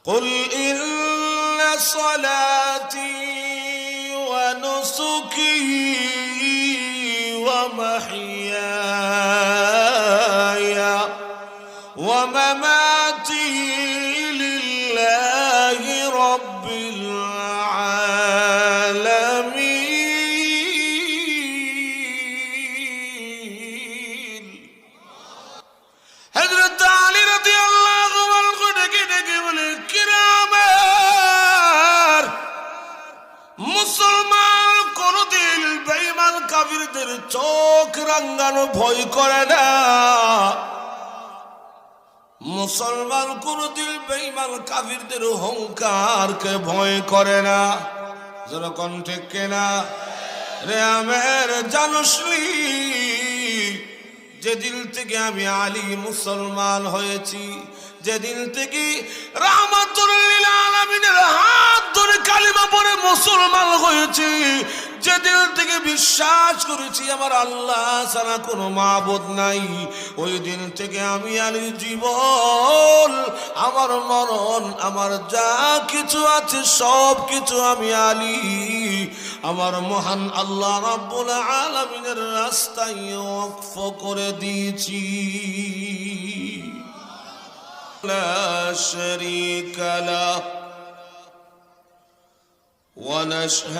কুল ইন্না সালাতি ওয়া নুসুকি ওয়া মাহইয়ায়া ওয়া মামাতি লিল্লাহি রাব্বিল আলামিন। হযরত আলী রাদিয়াল্লাহু আনহু ডেকে বলে, কিরামের মুসলমান কোনদিন বেঈমান কাফিরদের চোখ রাঙানো ভয় করে না। মুসলমান কোনদিন বেঈমান কাফিরদের অহংকারকে ভয় করে না। যখন ঠিক কিনা রে আমের জানুসলি, যেদিন থেকে আমি আলী মুসলমান হয়েছি, যেদিন থেকে রাহমাতুল লিল আলামিনের হাত ধরে কালিমা পড়ে মুসলমান হয়েছি, যেদিন থেকে বিশ্বাস করেছি আমার আল্লাহ ছাড়া কোনো মাবুদ নাই, ওই দিন থেকে আমি আলীর জীবন, আমার মরণ, আমার যা কিছু আছে সব কিছু আমি আলী আমার মহান আল্লাহ রাব্বুল আলামিনের রাস্তায় ওয়াকফ করে দিয়েছি। লা শারীকা লাহু ওয়া নাশহাদু